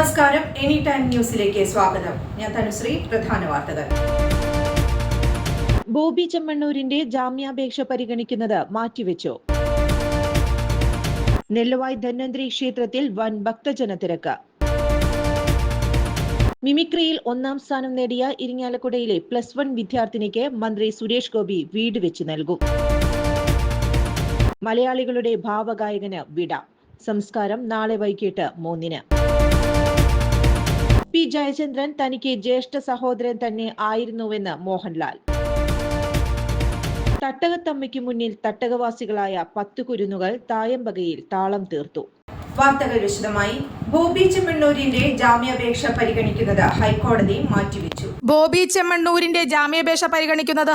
നമസ്കാരം, any time ന്യൂസിലേക്ക് സ്വാഗതം. ഞാൻ തനുശ്രീ. പ്രധാന വാർത്തകൾ. ബോബി ചെമ്മണ്ണൂരിന്റെ ജാമ്യാപേക്ഷ പരിഗണിക്കുന്നത് മാറ്റിവെച്ചു. നെല്ലുവായ് ധന്വന്തരി ക്ഷേത്രത്തിൽ വൻ ഭക്തജന തിരക്ക്. മിമിക്രിയിൽ 1ാം സ്ഥാനം നേടിയ ഇരിങ്ങാലക്കുടയിലെ +1 വിദ്യാർത്ഥിനിക്ക് മന്ത്രി സുരേഷ് ഗോപി വീട് വെച്ച് നൽകും. മലയാളികളുടെ ഭാവഗായകന് വിട. സംസ്കാരം നാളെ വൈകിട്ട് 3-ന്. പി ജയചന്ദ്രൻ തനിക്ക് ജ്യേഷ്ഠ സഹോദരൻ തന്നെ ആയിരുന്നുവെന്ന് മോഹൻലാൽ. തട്ടകത്തമ്മയ്ക്ക് മുന്നിൽ തട്ടകവാസികളായ 10 കുരുന്നുകൾ തായമ്പകയിൽ താളം തീർത്തു. വാർത്തകൾ വിശദമായി. ബോബി ചെമ്മണ്ണൂരിന്റെ ജാമ്യാപേക്ഷ പരിഗണിക്കുന്നത്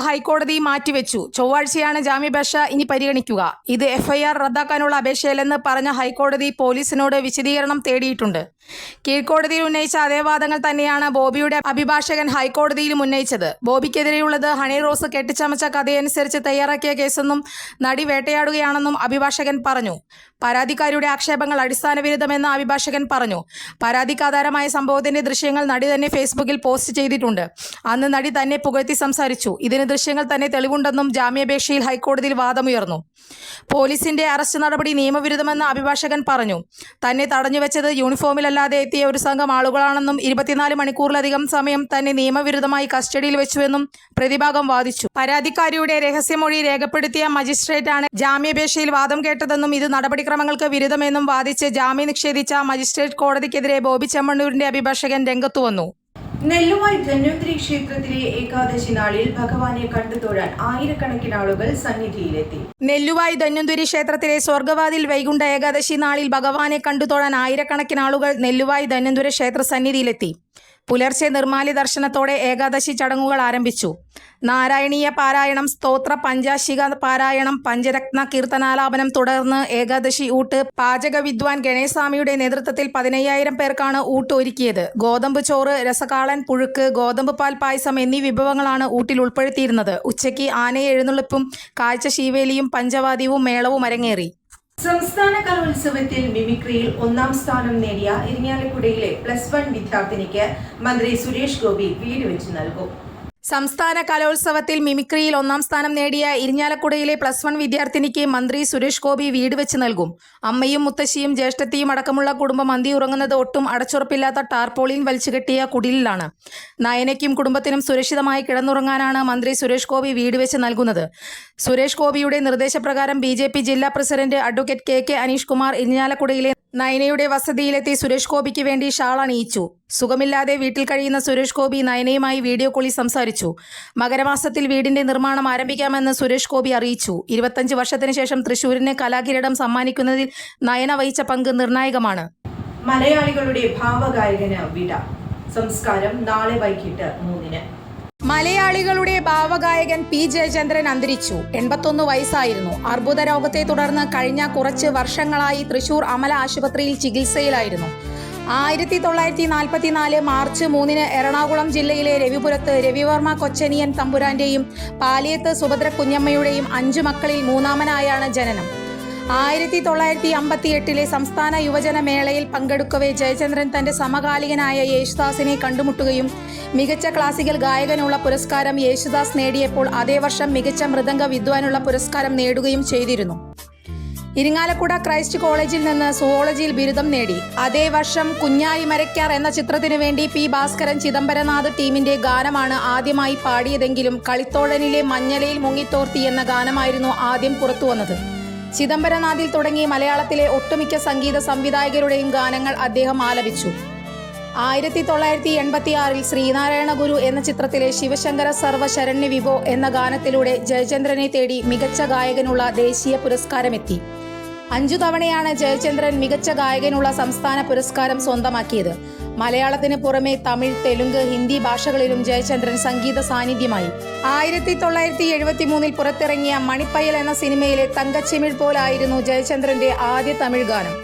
ഹൈക്കോടതി മാറ്റിവെച്ചു. ചൊവ്വാഴ്ചയാണ് ജാമ്യാപേക്ഷ ഇനി പരിഗണിക്കുക. ഇത് FIR റദ്ദാക്കാനുള്ള അപേക്ഷയല്ലെന്ന് പറഞ്ഞ ഹൈക്കോടതി പോലീസിനോട് വിശദീകരണം തേടിയിട്ടുണ്ട്. കീഴ്ക്കോടതിയിൽ ഉന്നയിച്ച അതേ വാദങ്ങൾ തന്നെയാണ് ബോബിയുടെ അഭിഭാഷകൻ ഹൈക്കോടതിയിലും ഉന്നയിച്ചത്. ബോബിക്കെതിരെയുള്ളത് ഹണി റോസ് കെട്ടിച്ചമച്ച കഥയനുസരിച്ച് തയ്യാറാക്കിയ കേസെന്നും നടി വേട്ടയാടുകയാണെന്നും അഭിഭാഷകൻ പറഞ്ഞു. പരാതിക്കാരിയുടെ ആക്ഷേപങ്ങൾ അടിസ്ഥാനവിരുദ്ധമെന്ന് അഭിഭാഷകൻ പറഞ്ഞു. പരാതിക്കാധാരമായ സംഭവത്തിന്റെ ദൃശ്യങ്ങൾ നടി തന്നെ ഫേസ്ബുക്കിൽ പോസ്റ്റ് ചെയ്തിട്ടുണ്ട്. അന്ന് നടി തന്നെ പുകഴ്ത്തി സംസാരിച്ചു. ഇതിന് ദൃശ്യങ്ങൾ തന്നെ തെളിവുണ്ടെന്നും ജാമ്യാപേക്ഷയിൽ ഹൈക്കോടതിയിൽ വാദമുയർന്നു. പോലീസിന്റെ അറസ്റ്റ് നടപടി നിയമവിരുദ്ധമെന്ന് അഭിഭാഷകൻ പറഞ്ഞു. തന്നെ തടഞ്ഞുവെച്ചത് യൂണിഫോമിലല്ലാതെ എത്തിയ ഒരു സംഘം ആളുകളാണെന്നും 24 മണിക്കൂറിലധികം സമയം തന്നെ നിയമവിരുദ്ധമായി കസ്റ്റഡിയിൽ വെച്ചുവെന്നും പ്രതിഭാഗം വാദിച്ചു. പരാതിക്കാരിയുടെ രഹസ്യമൊഴി രേഖപ്പെടുത്തിയ മജിസ്ട്രേറ്റാണ് ജാമ്യാപേക്ഷയിൽ വാദം കേട്ടതെന്നും ഇത് നടപടിക്രമങ്ങൾക്ക് വിരുദ്ധമെന്നും വാദിച്ച് ജാമ്യം നിഷേധിച്ച മജിസ്ട്രേറ്റ് കോടതിക്കെതിരെ ബോബി ചെമ്മണ്ണൂരിന്റെ അഭിഭാഷകൻ രംഗത്തു വന്നു. നെല്ലുവായ് ധന്വന്തരി ക്ഷേത്രത്തിലെ ഏകാദശി നാളിൽ ഭഗവാനെ കണ്ടുതൊഴാൻ ആയിരക്കണക്കിന് ആളുകൾ സന്നിധിയിലെത്തി. നെല്ലുവായ് ധന്വന്തരി ക്ഷേത്രത്തിലെ സ്വർഗവാതിൽ വൈകുണ്ഠ ഏകാദശി നാളിൽ ഭഗവാനെ കണ്ടുതൊഴാൻ ആയിരക്കണക്കിന് ആളുകൾ നെല്ലുവായ് ധന്വന്തരി ക്ഷേത്ര സന്നിധിയിലെത്തി. പുലർച്ചെ നിർമ്മാല്യ ദർശനത്തോടെ ഏകാദശി ചടങ്ങുകൾ ആരംഭിച്ചു. നാരായണീയ പാരായണം, സ്തോത്ര, പഞ്ചാശിക പാരായണം, പഞ്ചരത്ന കീർത്തനാലാപനം, തുടർന്ന് ഏകാദശി ഊട്ട്. പാചക വിദ്വാൻ ഗണേശസ്വാമിയുടെ നേതൃത്വത്തിൽ 15,000 പേർക്കാണ് ഊട്ട് ഒരുക്കിയത്. ഗോതമ്പ് ചോറ്, രസകാളൻ, പുഴുക്ക്, ഗോതമ്പ് പാൽ പായസം എന്നീ വിഭവങ്ങളാണ് ഊട്ടിൽ ഉൾപ്പെടുത്തിയിരുന്നത്. ഉച്ചയ്ക്ക് ആനയെ എഴുന്നള്ളിപ്പും കാഴ്ച ശീവേലിയും പഞ്ചവാദ്യവും മേളവും അരങ്ങേറി. സംസ്ഥാന കലോത്സവത്തിൽ മിമിക്രിയിൽ 1ാം സ്ഥാനം നേടിയ ഇരിങ്ങാലക്കുടയിലെ +1 വിദ്യാർത്ഥിനിക്ക് മന്ത്രി സുരേഷ് ഗോപി വീട് വെച്ച് നൽകും. സംസ്ഥാന കലോത്സവത്തിൽ മിമിക്രിയിൽ 1ാം സ്ഥാനം നേടിയ ഇരിഞ്ഞാലക്കുടയിലെ +1 വിദ്യാർത്ഥിനിക്ക് മന്ത്രി സുരേഷ് ഗോപി വീട് വെച്ച് നൽകും. അമ്മയും മുത്തശ്ശിയും ജ്യേഷ്ഠത്തിയും അടക്കമുള്ള കുടുംബം അന്തി ഉറങ്ങുന്നത് ഒട്ടും അടച്ചുറപ്പില്ലാത്ത ടാർപോളിൻ വലിച്ചുകെട്ടിയ കുടിലിലാണ്. നയനയ്ക്കും കുടുംബത്തിനും സുരക്ഷിതമായി കിടന്നുറങ്ങാനാണ് മന്ത്രി സുരേഷ് ഗോപി വീട് വെച്ച് നൽകുന്നത്. സുരേഷ് ഗോപിയുടെ നിർദ്ദേശപ്രകാരം BJP ജില്ലാ president advocate KK Aneesh Kumar ഇരിഞ്ഞാലക്കുടയിലെ നയനയുടെ വസതിയിലെത്തി സുരേഷ് ഗോപിക്ക് വേണ്ടി ഷാൾ അണിയിച്ചു. സുഖമില്ലാതെ വീട്ടിൽ കഴിയുന്ന സുരേഷ് ഗോപി നയനയുമായി വീഡിയോ കോളിൽ സംസാരിച്ചു. മകരമാസത്തിൽ വീടിന്റെ നിർമ്മാണം ആരംഭിക്കാമെന്ന് സുരേഷ് ഗോപി അറിയിച്ചു. 25 വർഷത്തിന് ശേഷം തൃശൂരിന് കലാകിരീടം സമ്മാനിക്കുന്നതിൽ നയന വഹിച്ച പങ്ക് നിർണായകമാണ്. മലയാളികളുടെ ഭാവഗായകന് വിട. സംസ്കാരം നാളെ വൈകിട്ട് 3-ന്. മലയാളികളുടെ ഭാവഗായകൻ P ജയചന്ദ്രൻ അന്തരിച്ചു. 81 വയസ്സായിരുന്നു. അർബുദ രോഗത്തെ തുടർന്ന് കഴിഞ്ഞ കുറച്ച് വർഷങ്ങളായി തൃശൂർ അമല ആശുപത്രിയിൽ ചികിത്സയിലായിരുന്നു. 1944 മാർച്ച് 3-ന് എറണാകുളം ജില്ലയിലെ രവിപുരത്ത് രവിവർമ്മ കൊച്ചനിയൻ തമ്പുരാന്റെയും പാലിയത്ത് സുഭദ്ര കുഞ്ഞമ്മയുടെയും 5 മക്കളിൽ 3ാമനായാണ് ജനനം. 1958 സംസ്ഥാന യുവജന മേളയിൽ പങ്കെടുക്കവേ ജയചന്ദ്രൻ തന്റെ സമകാലികനായ യേശുദാസിനെ കണ്ടുമുട്ടുകയും മികച്ച ക്ലാസിക്കൽ ഗായകനുള്ള പുരസ്കാരം യേശുദാസ് നേടിയപ്പോൾ അതേ വർഷം മികച്ച മൃദംഗ വിദ്വാനുള്ള പുരസ്കാരം നേടുകയും ചെയ്തിരുന്നു. ഇരിങ്ങാലക്കുട ക്രൈസ്റ്റ് കോളേജിൽ നിന്ന് സുവോളജിയിൽ ബിരുദം നേടി. അതേ വർഷം കുഞ്ഞായി മരയ്ക്കാർ എന്ന ചിത്രത്തിനു വേണ്ടി P ഭാസ്കരൻ ചിദംബരനാഥ് ടീമിന്റെ ഗാനമാണ് ആദ്യമായി പാടിയതെങ്കിലും കളിത്തോഴനിലെ മഞ്ഞലയിൽ മുങ്ങിത്തോർത്തി എന്ന ഗാനമായിരുന്നു ആദ്യം പുറത്തുവന്നത്. ചിദംബരനാഥിൽ തുടങ്ങി മലയാളത്തിലെ ഒട്ടുമിക്ക സംഗീത സംവിധായകരുടെയും ഗാനങ്ങൾ അദ്ദേഹം ആലപിച്ചു. 1986 ശ്രീനാരായണ ഗുരു എന്ന ചിത്രത്തിലെ ശിവശങ്കര സർവ ശരണ്യ വിഭോ എന്ന ഗാനത്തിലൂടെ ജയചന്ദ്രനെ തേടി മികച്ച ഗായകനുള്ള ദേശീയ പുരസ്കാരമെത്തി. 5 തവണയാണ് ജയചന്ദ്രൻ മികച്ച ഗായകനുള്ള സംസ്ഥാന പുരസ്കാരം സ്വന്തമാക്കിയത്. മലയാളത്തിന് പുറമെ തമിഴ്, തെലുങ്ക്, ഹിന്ദി ഭാഷകളിലും ജയചന്ദ്രൻ സംഗീത സാന്നിധ്യമായി. 1973 പുറത്തിറങ്ങിയ മണിപ്പയൽ എന്ന സിനിമയിലെ തങ്കച്ചിമിഴ് പോലായിരുന്നു ജയചന്ദ്രന്റെ ആദ്യ തമിഴ് ഗാനം.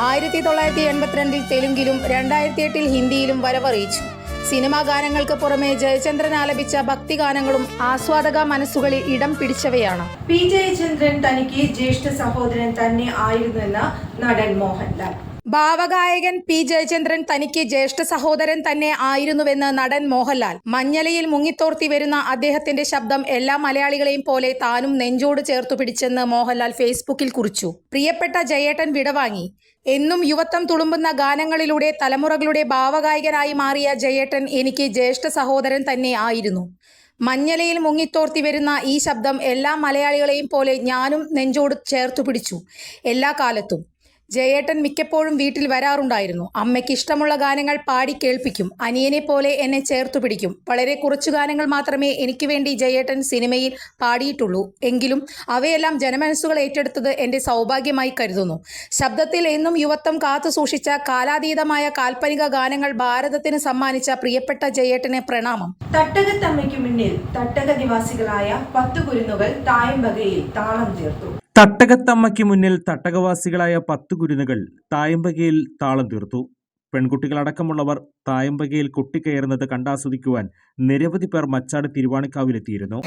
1982 തെലുങ്കിലും 2008 ഹിന്ദിയിലും വരവറിയിച്ചു. സിനിമാ ഗാനങ്ങൾക്ക് പുറമെ ജയചന്ദ്രൻ ആലപിച്ച ഭക്തിഗാനങ്ങളും ആസ്വാദക മനസ്സുകളിൽ ഇടം പിടിച്ചവയാണ്. P ജയചന്ദ്രൻ തനിക്ക് ജ്യേഷ്ഠ സഹോദരൻ തന്നെ ആയിരുന്നുവെന്ന് നടൻ മോഹൻലാൽ. ഭാവഗായകൻ പി ജയചന്ദ്രൻ തനിക്ക് ജ്യേഷ്ഠ സഹോദരൻ തന്നെ ആയിരുന്നുവെന്ന് നടൻ മോഹൻലാൽ. മഞ്ഞലയിൽ മുങ്ങിത്തോർത്തി വരുന്ന അദ്ദേഹത്തിന്റെ ശബ്ദം എല്ലാ മലയാളികളെയും പോലെ താനും നെഞ്ചോട് ചേർത്തു പിടിച്ചെന്ന് മോഹൻലാൽ ഫേസ്ബുക്കിൽ കുറിച്ചു. പ്രിയപ്പെട്ട ജയേട്ടൻ വിടവാങ്ങി. എന്നും യുവത്വം തുളുമ്പുന്ന ഗാനങ്ങളിലൂടെ തലമുറകളുടെ ഭാവഗായകനായി മാറിയ ജയേട്ടൻ എനിക്ക് ജ്യേഷ്ഠ സഹോദരൻ തന്നെ ആയിരുന്നു. മഞ്ഞലയിൽ മുങ്ങിത്തോർത്തി വരുന്ന ഈ ശബ്ദം എല്ലാ മലയാളികളെയും പോലെ ഞാനും നെഞ്ചോട് ചേർത്തു പിടിച്ചു എല്ലാ കാലത്തും. ജയേട്ടൻ മിക്കപ്പോഴും വീട്ടിൽ വരാറുണ്ടായിരുന്നു. അമ്മയ്ക്ക് ഇഷ്ടമുള്ള ഗാനങ്ങൾ പാടി കേൾപ്പിക്കും. അനിയനെ പോലെ എന്നെ ചേർത്തു പിടിക്കും. വളരെ കുറച്ചു ഗാനങ്ങൾ മാത്രമേ എനിക്ക് വേണ്ടി ജയേട്ടൻ സിനിമയിൽ പാടിയിട്ടുള്ളൂ. എങ്കിലും അവയെല്ലാം ജനമനസ്സുകൾ ഏറ്റെടുത്തത് എൻ്റെ സൗഭാഗ്യമായി കരുതുന്നു. ശബ്ദത്തിൽ എന്നും യുവത്വം കാത്തു സൂക്ഷിച്ച കാലാതീതമായ കാൽപ്പനിക ഗാനങ്ങൾ ഭാരതത്തിന് സമ്മാനിച്ച പ്രിയപ്പെട്ട ജയേട്ടന് പ്രണാമം. തട്ടകത്തമ്മയ്ക്ക് മുന്നിൽ തട്ടക നിവാസികളായ 10 കുരുന്നുകൾ തായമ്പകയിൽ താളം തീർത്തു. തട്ടകത്തമ്മയ്ക്ക് മുന്നിൽ തട്ടകവാസികളായ 10 കുരുന്നുകൾ തായമ്പകയിൽ താളം തീർത്തു. പെൺകുട്ടികളടക്കമുള്ളവർ തായമ്പകയിൽ കൊട്ടിക്കയറുന്നത് കണ്ടാസ്വദിക്കുവാൻ നിരവധി പേർ മച്ചാട് തിരുവാണിക്കാവിലെത്തിയിരുന്നു.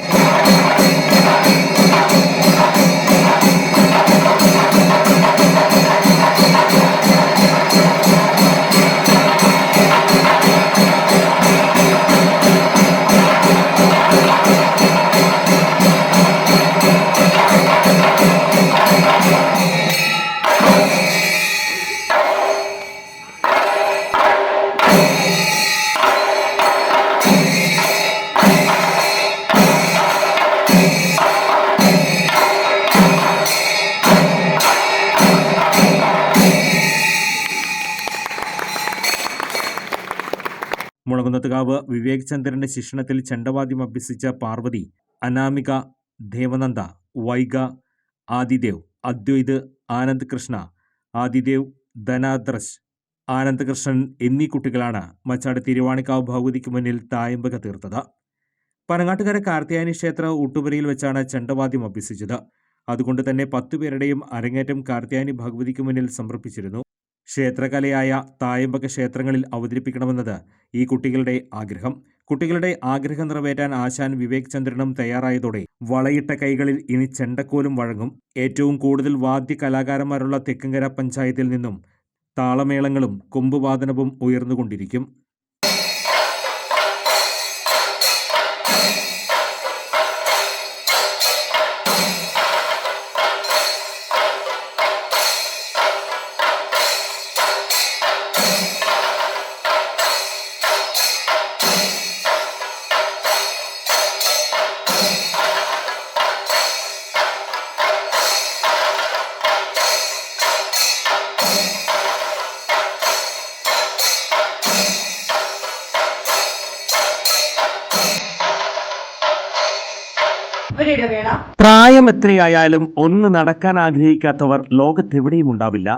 മുളകുന്നത്തുകാവ് വിവേക് ചന്ദ്രന്റെ ശിക്ഷണത്തിൽ ചെണ്ടവാദ്യം അഭ്യസിച്ച പാർവതി, അനാമിക, ദേവനന്ദ, വൈഗ, ആദിദേവ്, അദ്വൈത്, ആനന്ദ് കൃഷ്ണ, ആദിദേവ്, ധനാദ്രശ്, ആനന്ദകൃഷ്ണൻ എന്നീ കുട്ടികളാണ് മച്ചാട് തിരുവാണിക്കാവ് ഭഗവതിക്ക് മുന്നിൽ തായമ്പക തീർത്തത്. പനങ്ങാട്ടുകര കാർത്തിയായനി ക്ഷേത്ര ഊട്ടുപുരയിൽ വെച്ചാണ് ചെണ്ടവാദ്യം അഭ്യസിച്ചത്. അതുകൊണ്ട് തന്നെ 10 പേരുടെയും അരങ്ങേറ്റം കാർത്തിയായനി ഭഗവതിക്ക് മുന്നിൽ സമർപ്പിച്ചിരുന്നു. ക്ഷേത്രകലയായ തായമ്പക ക്ഷേത്രങ്ങളിൽ അവതരിപ്പിക്കണമെന്നത് ഈ കുട്ടികളുടെ ആഗ്രഹം. കുട്ടികളുടെ ആഗ്രഹം നിറവേറ്റാൻ ആശാൻ വിവേക് ചന്ദ്രനും തയ്യാറായതോടെ വളയിട്ട കൈകളിൽ ഇനി ചെണ്ടക്കോലും വഴങ്ങും. ഏറ്റവും കൂടുതൽ വാദ്യ കലാകാരന്മാരുള്ള തെക്കങ്കര പഞ്ചായത്തിൽ നിന്നും താളമേളങ്ങളും കൊമ്പുവാദനവും ഉയർന്നുകൊണ്ടിരിക്കും. പ്രായം എത്രയായാലും ഒന്ന് നടക്കാൻ ആഗ്രഹിക്കാത്തവർ ലോകത്തെവിടെയും ഉണ്ടാവില്ല.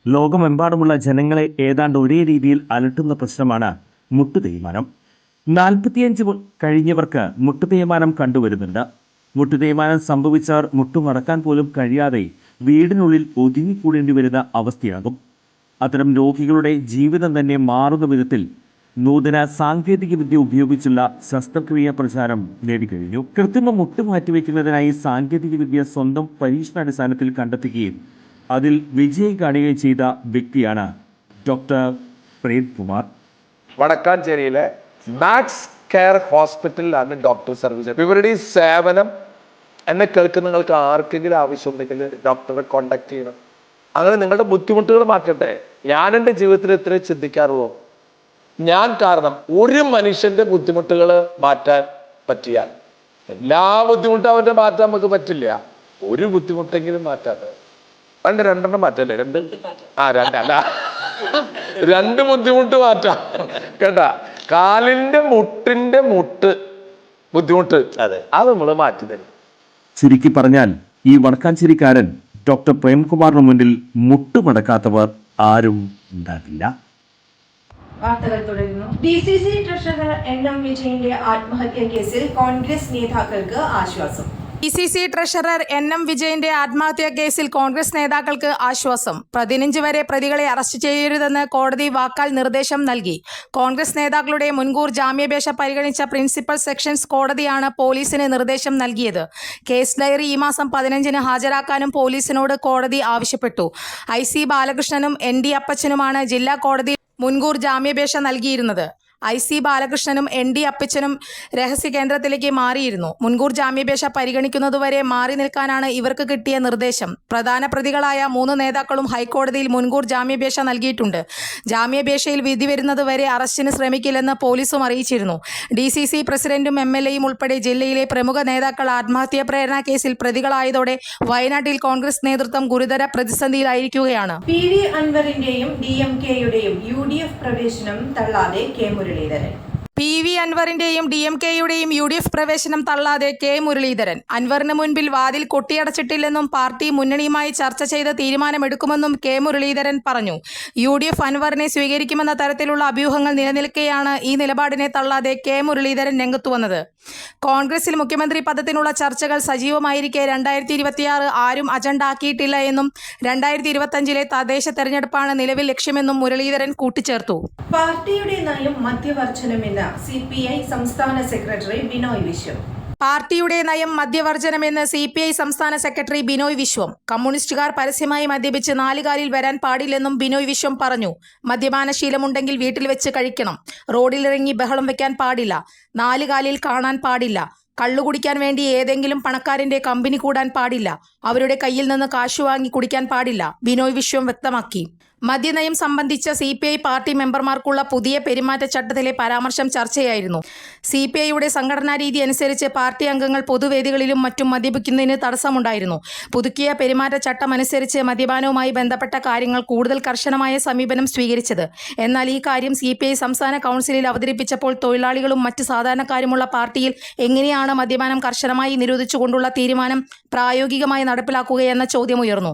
ലോകമെമ്പാടുമുള്ള ജനങ്ങളെ ഏതാണ്ട് ഒരേ രീതിയിൽ അലട്ടുന്ന പ്രശ്നമാണ് മുട്ടുതേയ്മാനം. 45 കഴിഞ്ഞവർക്ക് മുട്ടുതേയ്മാനം കണ്ടുവരുന്നുണ്ട്. മുട്ടുതേയ്മാനം സംഭവിച്ചവർ മുട്ടുമടക്കാൻ പോലും കഴിയാതെ വീടിനുള്ളിൽ ഒതുങ്ങിക്കൂടേണ്ടി വരുന്ന അവസ്ഥയാകും. അത്തരം രോഗികളുടെ ജീവിതം തന്നെ മാറുന്ന വിധത്തിൽ നൂതന സാങ്കേതിക വിദ്യ ഉപയോഗിച്ചുള്ള ശസ്ത്രക്രിയ പ്രചാരം നേടിക്കഴിഞ്ഞു. കൃത്രിമ മുട്ട് മാറ്റിവെക്കുന്നതിനായി സാങ്കേതിക വിദ്യ സ്വന്തം പരീക്ഷണാടിസ്ഥാനത്തിൽ കണ്ടെത്തുകയും അതിൽ വിജയം കാണുകയും ചെയ്ത വ്യക്തിയാണ് ഡോക്ടർ പ്രേംകുമാർ. വടക്കാഞ്ചേരിയിലെ മാക്സ് കെയർ ഹോസ്പിറ്റലിലാണ് ഡോക്ടർ സർവീസ്. ഇവരുടെ ഈ സേവനം എന്നെ കേൾക്കുന്ന നിങ്ങൾക്ക് ആർക്കെങ്കിലും ആവശ്യമുണ്ടെങ്കിൽ ഡോക്ടറെ കോണ്ടാക്ട് ചെയ്യണം. അങ്ങനെ നിങ്ങളുടെ ബുദ്ധിമുട്ടുകൾ മാറ്റട്ടെ. ഞാൻ എൻ്റെ ജീവിതത്തിൽ ഇത്രയും ചിന്തിക്കാറുള്ളൂ. ഞാൻ കാരണം ഒരു മനുഷ്യന്റെ ബുദ്ധിമുട്ടുകൾ മാറ്റാൻ പറ്റിയാൽ, എല്ലാ ബുദ്ധിമുട്ടും അവന്റെ മാറ്റാൻ നമുക്ക് പറ്റില്ല, ഒരു ബുദ്ധിമുട്ടെങ്കിലും മാറ്റാതെ രണ്ടെണ്ണം മാറ്റല്ലേ? രണ്ട് ബുദ്ധിമുട്ട് മാറ്റാം കേട്ടാ. കാലിന്റെ മുട്ടിന്റെ ബുദ്ധിമുട്ട് അത് നമ്മൾ മാറ്റി തരും. ചുരുക്കി പറഞ്ഞാൽ ഈ വടക്കാഞ്ചേരിക്കാരൻ ഡോക്ടർ പ്രേംകുമാറിന് മുന്നിൽ മുട്ടുമടക്കാത്തവർ ആരും ഉണ്ടാകില്ല. വാർത്തകൾ തുടരുന്നു. DCC ട്രഷറർ NM വിജയന്റെ ആത്മഹത്യാ കേസിൽ കോൺഗ്രസ് നേതാക്കൾക്ക് ആശ്വാസം. DCC ട്രഷറർ NM വിജയന്റെ ആത്മഹത്യാ കേസിൽ കോൺഗ്രസ് നേതാക്കൾക്ക് ആശ്വാസം. 15 വരെ പ്രതികളെ അറസ്റ്റ് ചെയ്യരുതെന്ന് കോടതി വാക്കാൽ നിർദ്ദേശം നൽകി. കോൺഗ്രസ് നേതാക്കളുടെ മുൻകൂർ ജാമ്യാപേക്ഷ പരിഗണിച്ച പ്രിൻസിപ്പൽ സെഷൻസ് കോടതിയാണ് പോലീസിന് നിർദ്ദേശം നൽകിയത്. കേസ് ഡയറി ഈ മാസം 15-ന് ഹാജരാക്കാനും പോലീസിനോട് കോടതി ആവശ്യപ്പെട്ടു. IC ബാലകൃഷ്ണനും ND അപ്പച്ചനുമാണ് ജില്ലാ കോടതി മുൻകൂർ ജാമ്യാപേക്ഷ നൽകിയിരുന്നത്. IC ബാലകൃഷ്ണനും ND അപ്പച്ചനും രഹസ്യ കേന്ദ്രത്തിലേക്ക് മാറിയിരുന്നു. മുൻകൂർ ജാമ്യാപേക്ഷ പരിഗണിക്കുന്നതുവരെ മാറി നിൽക്കാനാണ് ഇവർക്ക് കിട്ടിയ നിർദ്ദേശം. പ്രധാന പ്രതികളായ 3 നേതാക്കളും ഹൈക്കോടതിയിൽ മുൻകൂർ ജാമ്യാപേക്ഷ നൽകിയിട്ടുണ്ട്. ജാമ്യാപേക്ഷയിൽ വിധി വരുന്നതുവരെ അറസ്റ്റിന് ശ്രമിക്കില്ലെന്ന് പോലീസും അറിയിച്ചിരുന്നു. DCC പ്രസിഡന്റും MLAയും ഉൾപ്പെടെ ജില്ലയിലെ പ്രമുഖ നേതാക്കൾ ആത്മഹത്യാ പ്രേരണ കേസിൽ പ്രതികളായതോടെ വയനാട്ടിൽ കോൺഗ്രസ് നേതൃത്വം ഗുരുതര പ്രതിസന്ധിയിലായിരിക്കുകയാണ്. PV അൻവറിന്റെയും DMK-യുടെയും UDF പ്രവേശനം തള്ളാതെ K മുരളീധരൻ. PV അൻവറിന്റെയും DMK-യുടെയും UDF പ്രവേശനം തള്ളാതെ K മുരളീധരൻ. അൻവറിന് മുൻപിൽ വാതിൽ കൊട്ടിയടച്ചിട്ടില്ലെന്നും പാർട്ടി മുന്നണിയുമായി ചർച്ച ചെയ്ത് തീരുമാനമെടുക്കുമെന്നും K മുരളീധരൻ പറഞ്ഞു. UDF അൻവറിനെ സ്വീകരിക്കുമെന്ന തരത്തിലുള്ള അഭ്യൂഹങ്ങൾ നിലനിൽക്കെയാണ് ഈ നിലപാടിനെ തള്ളാതെ K മുരളീധരൻ രംഗത്തു വന്നത്. കോൺഗ്രസിൽ മുഖ്യമന്ത്രി പദത്തിനുള്ള ചർച്ചകൾ സജീവമായിരിക്കെ 2026 ആരും അജണ്ട ആക്കിയിട്ടില്ല എന്നും 2025-ലെ തദ്ദേശ തെരഞ്ഞെടുപ്പാണ് നിലവിൽ ലക്ഷ്യമെന്നും മുരളീധരൻ കൂട്ടിച്ചേർത്തു. പാർട്ടിയുടെ നയം മദ്യവർജനമെന്ന് CPI സംസ്ഥാന സെക്രട്ടറി ബിനോയ് വിശ്വം. പാർട്ടിയുടെ നയം മദ്യവർജനമെന്ന് CPI സംസ്ഥാന സെക്രട്ടറി ബിനോയ് വിശ്വം. കമ്മ്യൂണിസ്റ്റുകാർ പരസ്യമായി മദ്യപിച്ച് 4 കാലിൽ വരാൻ പാടില്ലെന്നും ബിനോയ് വിശ്വം പറഞ്ഞു. മദ്യപാനശീലമുണ്ടെങ്കിൽ വീട്ടിൽ വെച്ച് കഴിക്കണം. റോഡിലിറങ്ങി ബഹളം വെക്കാൻ പാടില്ല. 4 കാലിൽ കാണാൻ പാടില്ല. കള്ളു കുടിക്കാൻ വേണ്ടി ഏതെങ്കിലും പണക്കാരന്റെ കമ്പനി കൂടാൻ പാടില്ല. അവരുടെ കയ്യിൽ നിന്ന് കാശു വാങ്ങി കുടിക്കാൻ പാടില്ല, ബിനോയ് വിശ്വം വ്യക്തമാക്കി. മദ്യനയം സംബന്ധിച്ച CPI പാർട്ടി മെമ്പർമാർക്കുള്ള പുതിയ പെരുമാറ്റച്ചട്ടത്തിലെ പരാമർശം ചർച്ചയായിരുന്നു. CPIയുടെ സംഘടനാ രീതി അനുസരിച്ച് പാർട്ടി അംഗങ്ങൾ പൊതുവേദികളിലും മറ്റും മദ്യപിക്കുന്നതിന് തടസ്സമുണ്ടായിരുന്നു. പുതുക്കിയ പെരുമാറ്റച്ചട്ടം അനുസരിച്ച് മദ്യപാനവുമായി ബന്ധപ്പെട്ട കാര്യങ്ങൾ കൂടുതൽ കർശനമായ സമീപനം സ്വീകരിച്ചത്. എന്നാൽ ഈ കാര്യം CPI സംസ്ഥാന കൗൺസിലിൽ അവതരിപ്പിച്ചപ്പോൾ തൊഴിലാളികളും മറ്റ് സാധാരണക്കാരുമുള്ള പാർട്ടിയിൽ എങ്ങനെയാണ് മദ്യപാനം കർശനമായി നിരോധിച്ചുകൊണ്ടുള്ള തീരുമാനം പ്രായോഗികമായി നടപ്പിലാക്കുകയെന്ന ചോദ്യമുയർന്നു.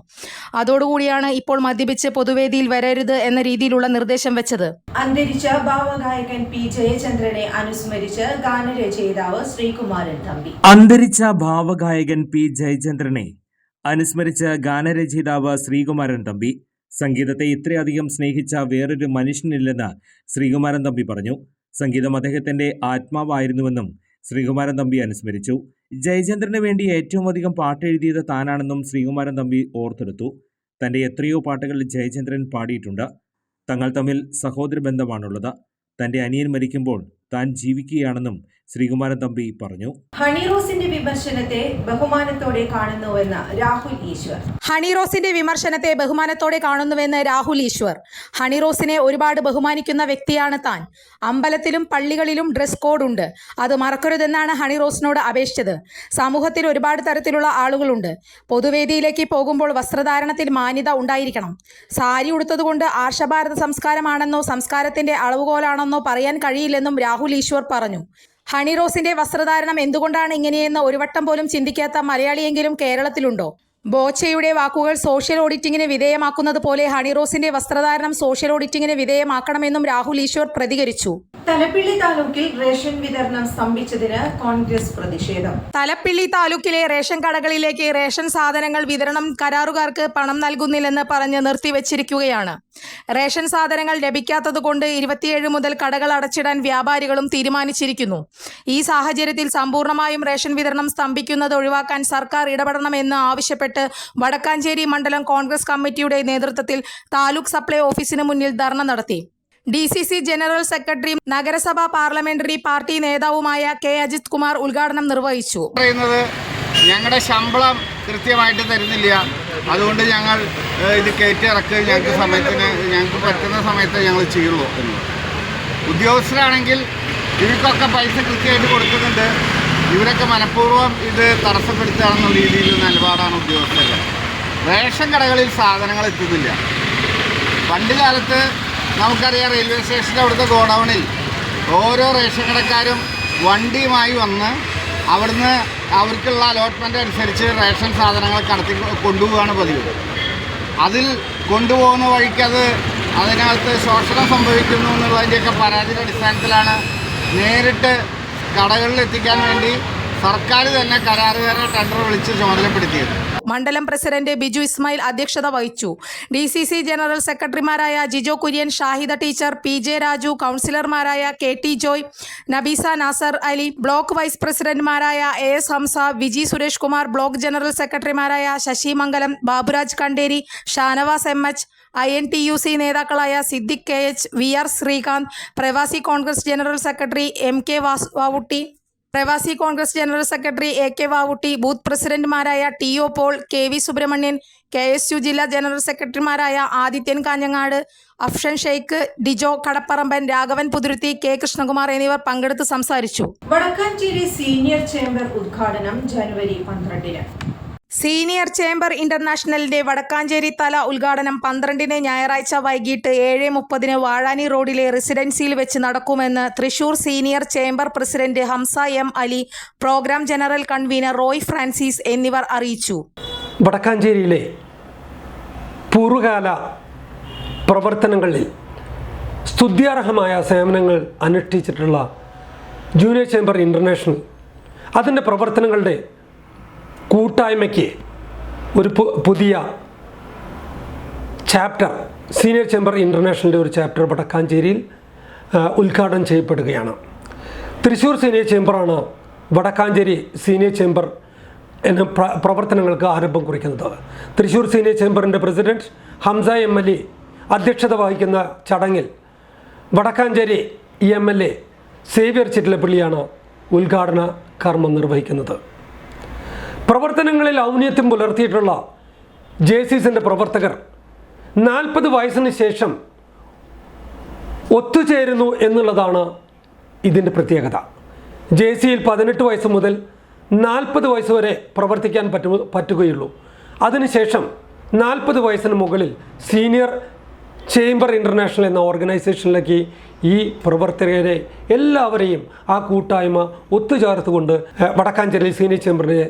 അതോടുകൂടിയാണ് ഇപ്പോൾ മദ്യപിച്ച് പൊതുവേദിയിൽ വരരുത് എന്ന രീതിയിലുള്ള നിർദ്ദേശം വെച്ചത്. അന്തരിച്ച ഭാവഗായകൻ P ജയചന്ദ്രനെ അനുസ്മരിച്ച് ഗാനരചയിതാവ് ശ്രീകുമാരൻ തമ്പി. അന്തരിച്ച ഭാവഗായകൻ P ജയചന്ദ്രനെ അനുസ്മരിച്ച് ഗാനരചയിതാവ് ശ്രീകുമാരൻ തമ്പി. സംഗീതത്തെ ഇത്രയധികം സ്നേഹിച്ച വേറൊരു മനുഷ്യനില്ലെന്ന് ശ്രീകുമാരൻ തമ്പി പറഞ്ഞു. സംഗീതം അദ്ദേഹത്തിന്റെ ആത്മാവായിരുന്നുവെന്നും ശ്രീകുമാരൻ തമ്പി അനുസ്മരിച്ചു. ജയചന്ദ്രന് വേണ്ടി ഏറ്റവും അധികം പാട്ടെഴുതിയത് താനാണെന്നും ശ്രീകുമാരൻ തമ്പി ഓർത്തെടുത്തു. തന്റെ എത്രയോ പാട്ടുകൾ ജയചന്ദ്രൻ പാടിയിട്ടുണ്ട്. തങ്ങൾ തമ്മിൽ സഹോദര ബന്ധമാണുള്ളത്. തന്റെ അനിയൻ മരിക്കുമ്പോൾ താൻ ജീവിക്കുകയാണെന്നും ശ്രീകുമാരൻ തമ്പി പറഞ്ഞു. ഹണിറോസിന്റെ വിമർശനത്തെ ബഹുമാനത്തോടെ കാണുന്നുവെന്ന് രാഹുൽ ഈശ്വർ. ഹണിറോസിന്റെ വിമർശനത്തെ ബഹുമാനത്തോടെ കാണുന്നുവെന്ന് രാഹുൽ ഈശ്വർ. ഹണിറോസിനെ ഒരുപാട് ബഹുമാനിക്കുന്ന വ്യക്തിയാണ് താൻ. അമ്പലത്തിലും പള്ളികളിലും ഡ്രസ് കോഡ് ഉണ്ട്. അത് മറക്കരുതെന്നാണ് ഹണിറോസിനോട് അപേക്ഷിച്ചത്. സമൂഹത്തിൽ ഒരുപാട് തരത്തിലുള്ള ആളുകളുണ്ട്. പൊതുവേദിയിലേക്ക് പോകുമ്പോൾ വസ്ത്രധാരണത്തിൽ മാന്യത ഉണ്ടായിരിക്കണം. സാരി ഉടുത്തതുകൊണ്ട് ആർഷഭാരത സംസ്കാരമാണെന്നോ സംസ്കാരത്തിന്റെ അളവുകോലാണെന്നോ പറയാൻ കഴിയില്ലെന്നും രാഹുൽ ഈശ്വർ പറഞ്ഞു. ഹണിറോസിന്റെ വസ്ത്രധാരണം എന്തുകൊണ്ടാണ് ഇങ്ങനെയെന്ന് ഒരു വട്ടം പോലും ചിന്തിക്കാത്ത മലയാളിയെങ്കിലും കേരളത്തിലുണ്ടോ? ബോച്ചയുടെ വാക്കുകൾ സോഷ്യൽ ഓഡിറ്റിങ്ങിന് വിധേയമാക്കുന്നത് പോലെ ഹണിറോസിന്റെ വസ്ത്രധാരണം സോഷ്യൽ ഓഡിറ്റിങ്ങിന് വിധേയമാക്കണമെന്നും രാഹുൽ ഈശ്വർ പ്രതികരിച്ചു. തലപ്പിള്ളി താലൂക്കിൽ റേഷൻ വിതരണം സ്തംഭിച്ചതിന് കോൺഗ്രസ് പ്രതിഷേധം. തലപ്പിള്ളി താലൂക്കിലെ റേഷൻ കടകളിലേക്ക് റേഷൻ സാധനങ്ങൾ വിതരണം കരാറുകാർക്ക് പണം നൽകുന്നില്ലെന്ന് പറഞ്ഞ് നിർത്തിവച്ചിരിക്കുകയാണ്. റേഷൻ സാധനങ്ങൾ ലഭിക്കാത്തതുകൊണ്ട് 27 മുതൽ കടകൾ അടച്ചിടാൻ വ്യാപാരികളും തീരുമാനിച്ചിരിക്കുന്നു. ഈ സാഹചര്യത്തിൽ സമ്പൂർണ്ണമായും റേഷൻ വിതരണം സ്തംഭിക്കുന്നത് ഒഴിവാക്കാൻ സർക്കാർ ഇടപെടണമെന്ന് ആവശ്യപ്പെട്ട് വടക്കാഞ്ചേരി മണ്ഡലം കോൺഗ്രസ് കമ്മിറ്റിയുടെ നേതൃത്വത്തിൽ താലൂക്ക് സപ്ലൈ ഓഫീസിന് മുന്നിൽ ധർണ നടത്തി. DCC ജനറൽ സെക്രട്ടറിയും നഗരസഭാ പാർലമെന്ററി പാർട്ടി നേതാവുമായ K അജിത് കുമാർ ഉദ്ഘാടനം നിർവഹിച്ചു. ഞങ്ങളുടെ ശമ്പളം കൃത്യമായിട്ട് തരുന്നില്ല. അതുകൊണ്ട് ഞങ്ങൾ ഇത് കയറ്റിറക്കുക ഞങ്ങൾക്ക് പറ്റുന്ന സമയത്ത് ഞങ്ങൾ ചെയ്യുള്ളൂ. ഉദ്യോഗസ്ഥരാണെങ്കിൽ ഇവർക്കൊക്കെ പൈസ കൃത്യമായിട്ട് കൊടുക്കുന്നുണ്ട്. ഇവരൊക്കെ മനഃപൂർവ്വം ഇത് തടസ്സപ്പെടുത്തുകയാണെന്നുള്ള രീതിയിൽ നിലപാടാണ് ഉദ്യോഗസ്ഥരുടെ. റേഷൻ കടകളിൽ സാധനങ്ങൾ എത്തുന്നില്ല. പണ്ട് കാലത്ത് നമുക്കറിയാം, റെയിൽവേ സ്റ്റേഷൻ്റെ അവിടുത്തെ ഗോഡൗണിൽ ഓരോ റേഷൻ കടക്കാരും വണ്ടിയുമായി വന്ന് അവിടുന്ന് അവർക്കുള്ള അലോട്ട്മെൻ്റ് അനുസരിച്ച് റേഷൻ സാധനങ്ങൾ കടത്തി കൊണ്ടുപോവുകയാണ് പതിവ്. അതിൽ കൊണ്ടുപോകുന്ന വഴിക്കത് അതിനകത്ത് ശോഷണം സംഭവിക്കുന്നു എന്നുള്ളതിൻ്റെയൊക്കെ പരാതിയുടെ അടിസ്ഥാനത്തിലാണ് നേരിട്ട് കടകളിൽ എത്തിക്കാൻ വേണ്ടി സർക്കാർ തന്നെ കരാറുകാരെ ടെൻഡർ വിളിച്ച് ചുമതലപ്പെടുത്തിയത്. മണ്ഡലം പ്രസിഡന്റ് ബിജു ഇസ്മായിൽ അധ്യക്ഷത വഹിച്ചു. DCC ജനറൽ സെക്രട്ടറിമാരായ ജിജോ കുര്യൻ, ഷാഹിദ ടീച്ചർ, PJ രാജു, കൗൺസിലർമാരായ KT Joy, Nabeesa Nasar Ali, block vice പ്രസിഡന്റുമാരായ AS Hamsa, Viji Suresh Kumar, block general സെക്രട്ടറിമാരായ ശശി മംഗലം, ബാബുരാജ് കണ്ടേരി, ഷാനവാസ് MH, INTUC നേതാക്കളായ Siddique KH, VR Sreekanth, Pravasi Congress general secretary MK Vavutty, Pravasi Congress general secretary AK Vavutty, booth പ്രസിഡന്റുമാരായ TO Paul, KV Subramanian, KSU ജില്ലാ ജനറൽ സെക്രട്ടറിമാരായ ആദിത്യൻ കാഞ്ഞങ്ങാട്, അഫ്ഷൻ ഷെയ്ഖ്, ഡിജോ കടപ്പറമ്പൻ, രാഘവൻ പുതുരുത്തി, K കൃഷ്ണകുമാർ എന്നിവർ പങ്കെടുത്ത് സംസാരിച്ചു. വടക്കാഞ്ചേരി സീനിയർ ചേംബർ ഉദ്ഘാടനം ജനുവരി 12-ന്. സീനിയർ ചേംബർ ഇന്റർനാഷണലിന്റെ വടക്കാഞ്ചേരി തല ഉദ്ഘാടനം 12-ന് ഞായറാഴ്ച വൈകിട്ട് 7:30 വാഴാനി റോഡിലെ റെസിഡൻസിയിൽ വെച്ച് നടക്കുമെന്ന് Thrissur senior chamber president Hamsa M Ali, programme general convener Roy Francis എന്നിവർ അറിയിച്ചു. വടക്കാഞ്ചേരിയിലെ പൂർവ്വകാല പ്രവർത്തനങ്ങളിൽ സ്തുത്യർഹമായ സേവനങ്ങൾ അനുഷ്ഠിച്ചിട്ടുള്ള ജൂനിയർ ചേംബർ ഇന്റർനാഷണൽ അതിൻ്റെ പ്രവർത്തനങ്ങളുടെ കൂട്ടായ്മയ്ക്ക് ഒരു പുതിയ ചാപ്റ്റർ, സീനിയർ ചേംബർ ഇന്റർനാഷണലിൻ്റെ ഒരു ചാപ്റ്റർ വടക്കാഞ്ചേരിയിൽ ഉദ്ഘാടനം ചെയ്യപ്പെടുകയാണ്. തൃശ്ശൂർ സീനിയർ ചേംബറാണ് വടക്കാഞ്ചേരി സീനിയർ ചേംബർ എന്ന പ്രവർത്തനങ്ങൾക്ക് ആരംഭം കുറിക്കുന്നത്. തൃശ്ശൂർ സീനിയർ ചേംബറിൻ്റെ പ്രസിഡന്റ് ഹംസ M അലി അധ്യക്ഷത വഹിക്കുന്ന ചടങ്ങിൽ വടക്കാഞ്ചേരി MLA സേവ്യർ ചിറ്റിലപ്പള്ളിയാണ് ഉദ്ഘാടന കർമ്മം നിർവഹിക്കുന്നത്. പ്രവർത്തനങ്ങളിൽ ഔന്നത്യം പുലർത്തിയിട്ടുള്ള JCSന്റെ പ്രവർത്തകർ 40 വയസ്സിന് ശേഷം ഒത്തുചേരുന്നു എന്നുള്ളതാണ് ഇതിൻ്റെ പ്രത്യേകത. JCയിൽ 18 വയസ്സ് മുതൽ 40 വയസ്സ് വരെ പ്രവർത്തിക്കാൻ പറ്റുകയുള്ളൂ. അതിനുശേഷം 40 വയസ്സിന് മുകളിൽ സീനിയർ ചേംബർ ഇന്റർനാഷണൽ എന്ന ഓർഗനൈസേഷനിലേക്ക് ഈ പ്രവർത്തകരെ എല്ലാവരെയും ആ കൂട്ടായ്മ ഒത്തുചേർത്തുകൊണ്ട് വടക്കാഞ്ചേരി സീനിയർ ചേംബറിൻ്റെ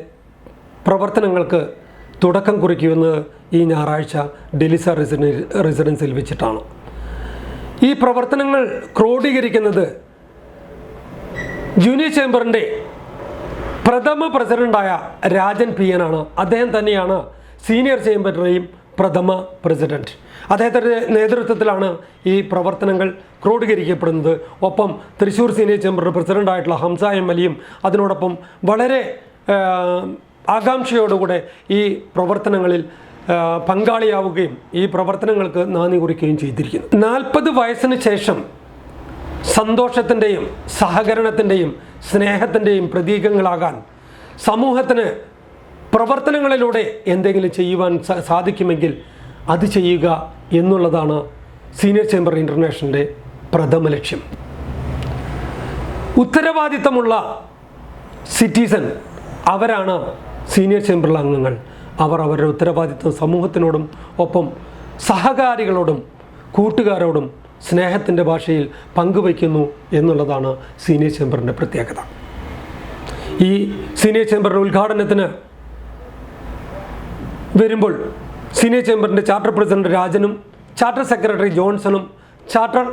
പ്രവർത്തനങ്ങൾക്ക് തുടക്കം കുറിക്കുമെന്ന് ഈ ഞായറാഴ്ച ഡെലിസ റെസിഡൻസിൽ വെച്ചിട്ടാണ്. ഈ പ്രവർത്തനങ്ങൾ ക്രോഡീകരിക്കുന്നത് ജൂനിയർ ചേംബറിൻ്റെ പ്രഥമ പ്രസിഡൻ്റായ രാജൻ PN ആണ്. അദ്ദേഹം തന്നെയാണ് സീനിയർ ചേംബറിൻ്റെയും പ്രഥമ പ്രസിഡന്റ്. അദ്ദേഹത്തിൻ്റെ നേതൃത്വത്തിലാണ് ഈ പ്രവർത്തനങ്ങൾ ക്രോഡീകരിക്കപ്പെടുന്നത്. ഒപ്പം തൃശ്ശൂർ സീനിയർ ചേംബറിൻ്റെ പ്രസിഡൻ്റായിട്ടുള്ള ഹംസ M അലിയും അതിനോടൊപ്പം വളരെ ആകാംക്ഷയോടുകൂടെ ഈ പ്രവർത്തനങ്ങളിൽ പങ്കാളിയാവുകയും ഈ പ്രവർത്തനങ്ങൾക്ക് നാന്ദി കുറിക്കുകയും ചെയ്തിരിക്കുന്നു. 40 വയസ്സിന് ശേഷം സന്തോഷത്തിൻ്റെയും സഹകരണത്തിൻ്റെയും സ്നേഹത്തിൻ്റെയും പ്രതീകങ്ങളാകാൻ സമൂഹത്തിന് പ്രവർത്തനങ്ങളിലൂടെ എന്തെങ്കിലും ചെയ്യുവാൻ സാധിക്കുമെങ്കിൽ അത് ചെയ്യുക എന്നുള്ളതാണ് സീനിയർ ചേംബർ ഇന്റർനാഷണലിൻ്റെ പ്രഥമ ലക്ഷ്യം. ഉത്തരവാദിത്തമുള്ള സിറ്റിസൺ അവരാണ് സീനിയർ ചേംബറിലെ അംഗങ്ങൾ. അവർ അവരുടെ ഉത്തരവാദിത്വം സമൂഹത്തിനോടും ഒപ്പം സഹകാരികളോടും കൂട്ടുകാരോടും സ്നേഹത്തിൻ്റെ ഭാഷയിൽ പങ്കുവയ്ക്കുന്നു എന്നുള്ളതാണ് സീനിയർ ചേംബറിൻ്റെ പ്രത്യേകത. ഈ സീനിയർ ചേംബറിൻ്റെ ഉദ്ഘാടനത്തിന് വരുമ്പോൾ സീനിയർ ചേംബറിൻ്റെ ചാർട്ടർ പ്രസിഡന്റ് രാജനും ചാർട്ടർ സെക്രട്ടറി ജോൺസണും ചാർട്ടർ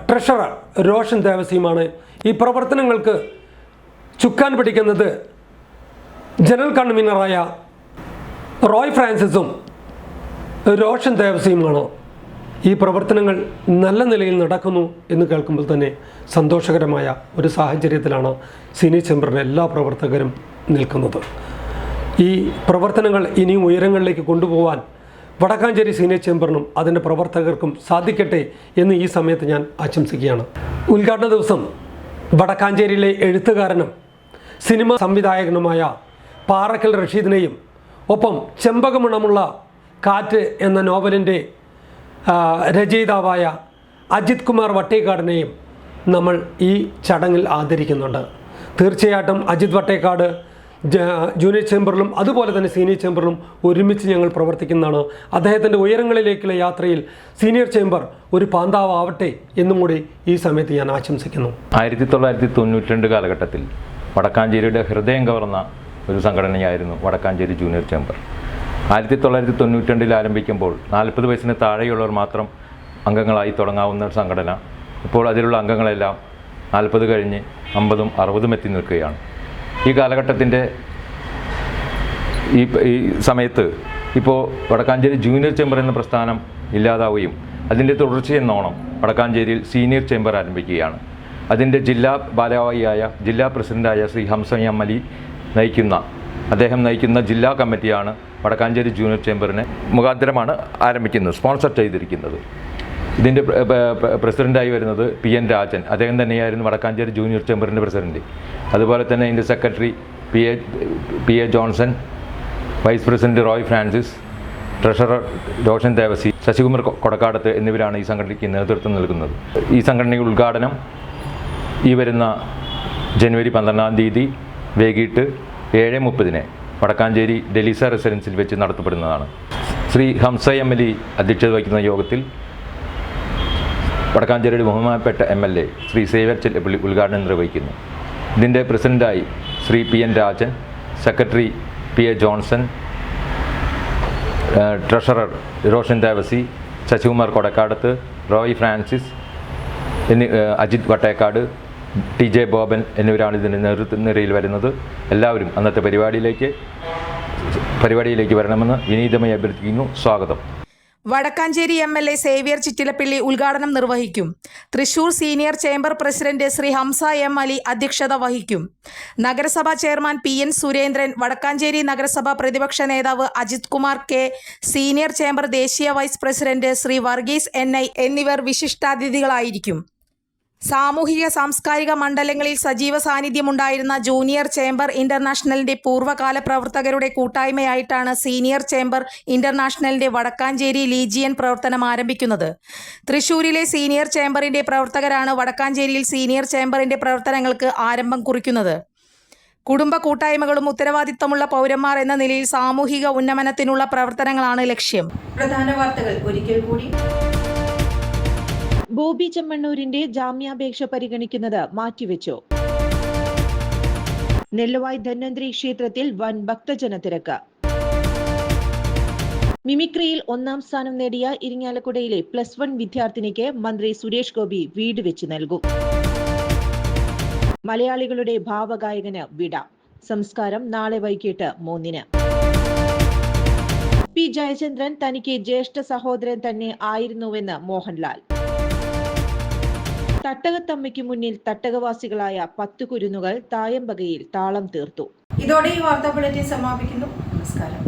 ട്രഷറർ റോഷൻ ദേവസിയുമാണ്. ഈ പ്രവർത്തനങ്ങൾക്ക് ചുക്കാൻ പിടിക്കുന്നത് ജനറൽ കൺവീനറായ റോയ് ഫ്രാൻസിസും റോഷൻ ദേവസിയുമാണ്. ഈ പ്രവർത്തനങ്ങൾ നല്ല നിലയിൽ നടക്കുന്നു എന്ന് കേൾക്കുമ്പോൾ തന്നെ സന്തോഷകരമായ ഒരു സാഹചര്യത്തിലാണ് സീനിയർ ചേംബറിൻ്റെ എല്ലാ പ്രവർത്തകരും നിൽക്കുന്നത്. ഈ പ്രവർത്തനങ്ങൾ ഇനിയും ഉയരങ്ങളിലേക്ക് കൊണ്ടുപോകാൻ വടക്കാഞ്ചേരി സീനിയർ ചേംബറിനും അതിൻ്റെ പ്രവർത്തകർക്കും സാധിക്കട്ടെ എന്ന് ഈ സമയത്ത് ഞാൻ ആശംസിക്കുകയാണ്. ഉദ്ഘാടന ദിവസം വടക്കാഞ്ചേരിയിലെ എഴുത്തുകാരനും സിനിമാ സംവിധായകനുമായ പാറക്കൽ റഷീദിനെയും ഒപ്പം ചെമ്പകമണമുള്ള കാറ്റ് എന്ന നോവലിൻ്റെ രചയിതാവായ അജിത് കുമാർ വട്ടേക്കാടിനെയും നമ്മൾ ഈ ചടങ്ങിൽ ആദരിക്കുന്നുണ്ട്. തീർച്ചയായിട്ടും അജിത് വട്ടേക്കാട് ജൂനിയർ ചേംബറിലും അതുപോലെ തന്നെ സീനിയർ ചേംബറിലും ഒരുമിച്ച് ഞങ്ങൾ പ്രവർത്തിക്കുന്നതാണ്. അദ്ദേഹത്തിൻ്റെ ഉയരങ്ങളിലേക്കുള്ള യാത്രയിൽ സീനിയർ ചേംബർ ഒരു പാന്താവാവട്ടെ എന്നും കൂടി ഈ സമയത്ത് ഞാൻ ആശംസിക്കുന്നു. 1992 കാലഘട്ടത്തിൽ വടക്കാഞ്ചേരിയുടെ ഹൃദയം കവർന്ന ഒരു സംഘടനയായിരുന്നു വടക്കാഞ്ചേരി ജൂനിയർ ചേംബർ. 1992 ആരംഭിക്കുമ്പോൾ 40 വയസ്സിന് താഴെയുള്ളവർ മാത്രം അംഗങ്ങളായി തുടങ്ങാവുന്ന സംഘടന ഇപ്പോൾ അതിലുള്ള അംഗങ്ങളെല്ലാം 40 കഴിഞ്ഞ് 50-60 എത്തി നിൽക്കുകയാണ്. ഈ കാലഘട്ടത്തിൻ്റെ ഈ സമയത്ത് ഇപ്പോൾ വടക്കാഞ്ചേരി ജൂനിയർ ചേംബർ എന്ന പ്രസ്ഥാനം ഇല്ലാതാവുകയും അതിൻ്റെ തുടർച്ചയെന്നോണം വടക്കാഞ്ചേരിയിൽ സീനിയർ ചേംബർ ആരംഭിക്കുകയാണ്. അതിൻ്റെ ജില്ലാ ഭാരവാഹിയായ ജില്ലാ പ്രസിഡൻ്റായ ശ്രീ ഹംസ എം അലി അദ്ദേഹം നയിക്കുന്ന ജില്ലാ കമ്മിറ്റിയാണ് വടക്കാഞ്ചേരി ജൂനിയർ ചേംബറിനെ മുഖാന്തരമാണ് ആരംഭിക്കുന്നത്, സ്പോൺസർ ചെയ്തിരിക്കുന്നത്. ഇതിൻ്റെ പ്രസിഡൻ്റായി വരുന്നത് PN രാജൻ, അദ്ദേഹം തന്നെയായിരുന്നു വടക്കാഞ്ചേരി ജൂനിയർ ചേംബറിൻ്റെ പ്രസിഡൻറ്റ്. അതുപോലെ തന്നെ ഇതിൻ്റെ secretary PA Johnson, vice president Roy Francis, treasurer Roshan Devasi, Sasikumar Kodakkadath എന്നിവരാണ് ഈ സംഘടനയ്ക്ക് നേതൃത്വം നൽകുന്നത്. ഈ സംഘടനയുടെ ഉദ്ഘാടനം ഈ വരുന്ന ജനുവരി 12-ാം തീയതി വൈകിട്ട് 7:30 വടക്കാഞ്ചേരി ഡെലീസ റെസിഡൻസിൽ വെച്ച് നടത്തപ്പെടുന്നതാണ്. ശ്രീ ഹംസ എം അലി അധ്യക്ഷത വഹിക്കുന്ന യോഗത്തിൽ വടക്കാഞ്ചേരിയുടെ ബഹുമാനപ്പെട്ട MLA ശ്രീ സേവ്യർ ചെല്ലപ്പള്ളി ഉദ്ഘാടനം നിർവഹിക്കുന്നു. ഇതിൻ്റെ പ്രസിഡൻ്റായി Sri PN Rajan, secretary PA Johnson, treasurer Roshan Devasi, Sasikumar Kodakkadath, Roy Francis, Ajith Vattekkad, TJ Boban എന്നിവരാണ് ഇതിൻ്റെ നേതൃനിരയിൽ വരുന്നത്. എല്ലാവരും അന്നത്തെ പരിപാടിയിലേക്ക് വരണമെന്ന് വിനീതമായി അഭ്യർത്ഥിക്കുന്നു. സ്വാഗതം. വടക്കാഞ്ചേരി MLA സേവ്യർ ചിറ്റിലപ്പള്ളി ഉദ്ഘാടനം നിർവഹിക്കും. Thrissur senior chamber president Shri Hamza M Ali അധ്യക്ഷത വഹിക്കും. നഗരസഭാ ചെയർമാൻ PN സുരേന്ദ്രൻ, വടക്കാഞ്ചേരി നഗരസഭാ പ്രതിപക്ഷ നേതാവ് Ajith Kumar K, senior chamber ദേശീയ vice president Sri Varghese NI എന്നിവർ വിശിഷ്ടാതിഥികളായിരിക്കും. സാമൂഹിക സാംസ്കാരിക മണ്ഡലങ്ങളിൽ സജീവ സാന്നിധ്യമുണ്ടായിരുന്ന ജൂനിയർ ചേംബർ ഇന്റർനാഷണലിന്റെ പൂർവ്വകാല പ്രവർത്തകരുടെ കൂട്ടായ്മയായിട്ടാണ് സീനിയർ ചേംബർ ഇന്റർനാഷണലിന്റെ വടക്കാഞ്ചേരി ലീജിയൻ പ്രവർത്തനം ആരംഭിക്കുന്നത്. തൃശൂരിലെ സീനിയർ ചേംബറിന്റെ പ്രവർത്തകരാണ് വടക്കാഞ്ചേരിയിൽ സീനിയർ ചേംബറിന്റെ പ്രവർത്തനങ്ങൾക്ക് ആരംഭം കുറിക്കുന്നത്. കുടുംബ കൂട്ടായ്മകളും ഉത്തരവാദിത്തമുള്ള പൗരന്മാർ എന്ന നിലയിൽ സാമൂഹിക ഉന്നമനത്തിനുള്ള പ്രവർത്തനങ്ങളാണ് ലക്ഷ്യം. പ്രധാന വാർത്തകൾ ഒരിക്കൽ കൂടി. ബോബി ചെമ്മണ്ണൂരിന്റെ ജാമ്യാപേക്ഷ പരിഗണിക്കുന്നത് മാറ്റിവെച്ചു. നെല്ലുവായ് ധന്വന്തരി ക്ഷേത്രത്തിൽ വൻ ഭക്തജന തിരക്ക്. മിമിക്രിയിൽ 1ാം സ്ഥാനം നേടിയ ഇരിങ്ങാലക്കുടയിലെ +1 വിദ്യാർത്ഥിനിക്ക് മന്ത്രി സുരേഷ് ഗോപി വീട് വെച്ച് നൽകും. മലയാളികളുടെ ഭാവഗായകന് വിട. സംസ്കാരം നാളെ വൈകിട്ട് 3-ന്. P. ജയചന്ദ്രൻ തനിക്ക് ജ്യേഷ്ഠ സഹോദരൻ തന്നെ ആയിരുന്നുവെന്ന് മോഹൻലാൽ. തട്ടകത്തമ്മയ്ക്ക് മുന്നിൽ തട്ടകവാസികളായ 10 കുരുന്നുകൾ തായമ്പകയിൽ താളം തീർത്തു. ഇതോടെ ഈ വാർത്താ ബുള്ളറ്റിൻ സമാപിക്കുന്നു. നമസ്കാരം.